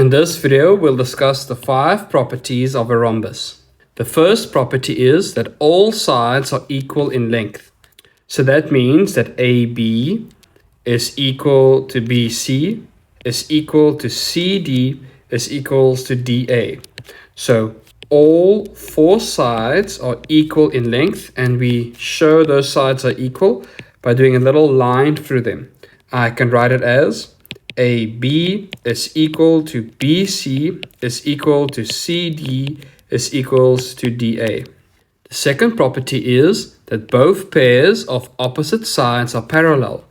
In this video, we'll discuss the 5 properties of a rhombus. The first property is that all sides are equal in length. So that means that AB is equal to BC is equal to CD is equals to DA. So all 4 sides are equal in length, and we show those sides are equal by doing a little line through them. I can write it as AB is equal to BC is equal to CD is equals to DA. The second property is that both pairs of opposite sides are parallel.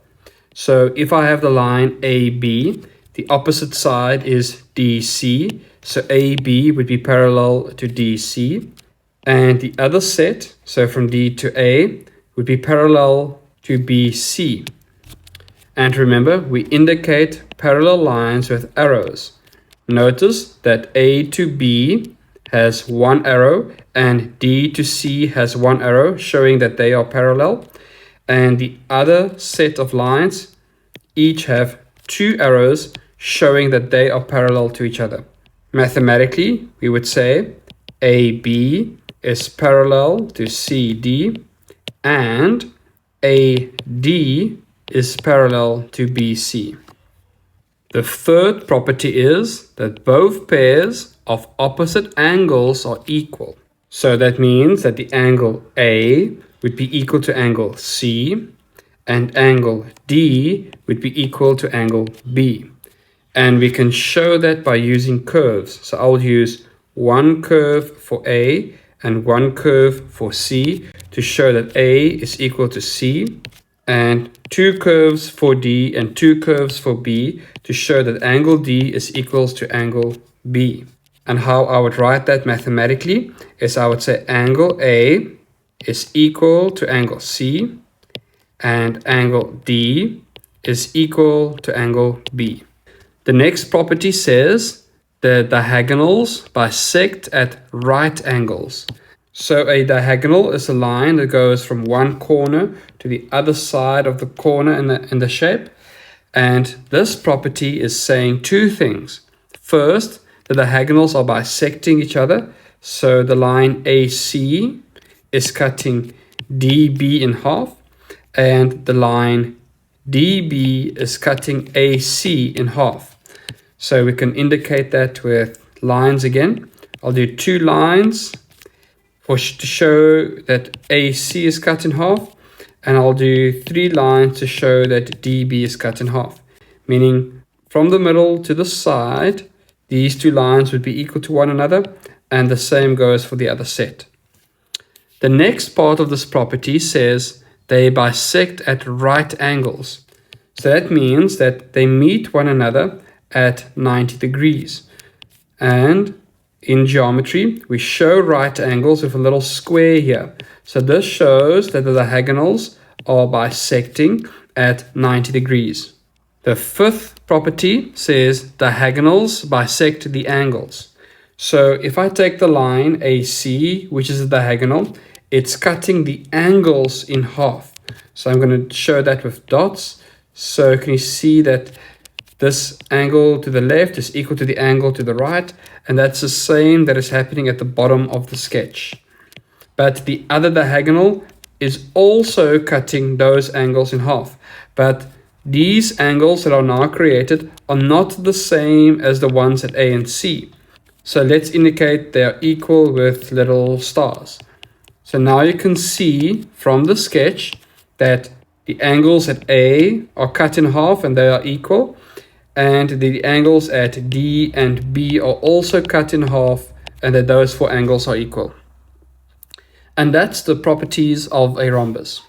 So if I have the line AB, the opposite side is DC, so AB would be parallel to DC, and the other set, so from D to A, would be parallel to BC. And remember, we indicate parallel lines with arrows. Notice that A to B has 1 arrow and D to C has 1 arrow, showing that they are parallel. And the other set of lines each have 2 arrows, showing that they are parallel to each other. Mathematically, we would say AB is parallel to CD and AD is parallel to BC. The third property is that both pairs of opposite angles are equal. So that means that the angle A would be equal to angle C, and angle D would be equal to angle B. And we can show that by using curves. So I'll use one curve for A and one curve for C to show that A is equal to C, and 2 curves for D and 2 curves for B to show that angle D is equals to angle B. And how I would write that mathematically is I would say angle A is equal to angle C and angle D is equal to angle B. The next property says the diagonals bisect at right angles. So a diagonal is a line that goes from one corner to the other side of the corner in the shape. And this property is saying 2 things. First, the diagonals are bisecting each other. So the line AC is cutting DB in half, and the line DB is cutting AC in half. So we can indicate that with lines again. I'll do 2 lines to show that AC is cut in half, and I'll do 3 lines to show that DB is cut in half. Meaning from the middle to the side, these 2 lines would be equal to one another, and the same goes for the other set. The next part of this property says they bisect at right angles. So that means that they meet one another at 90 degrees. And in geometry, we show right angles with a little square here. So this shows that the diagonals are bisecting at 90 degrees. The 5th property says diagonals bisect the angles. So if I take the line AC, which is a diagonal, it's cutting the angles in half. So I'm going to show that with dots. So can you see that this angle to the left is equal to the angle to the right, and that's the same that is happening at the bottom of the sketch. But the other diagonal is also cutting those angles in half. But these angles that are now created are not the same as the ones at A and C. So let's indicate they are equal with little stars. So now you can see from the sketch that the angles at A are cut in half and they are equal. And the angles at D and B are also cut in half, and that those 4 angles are equal. And that's the properties of a rhombus.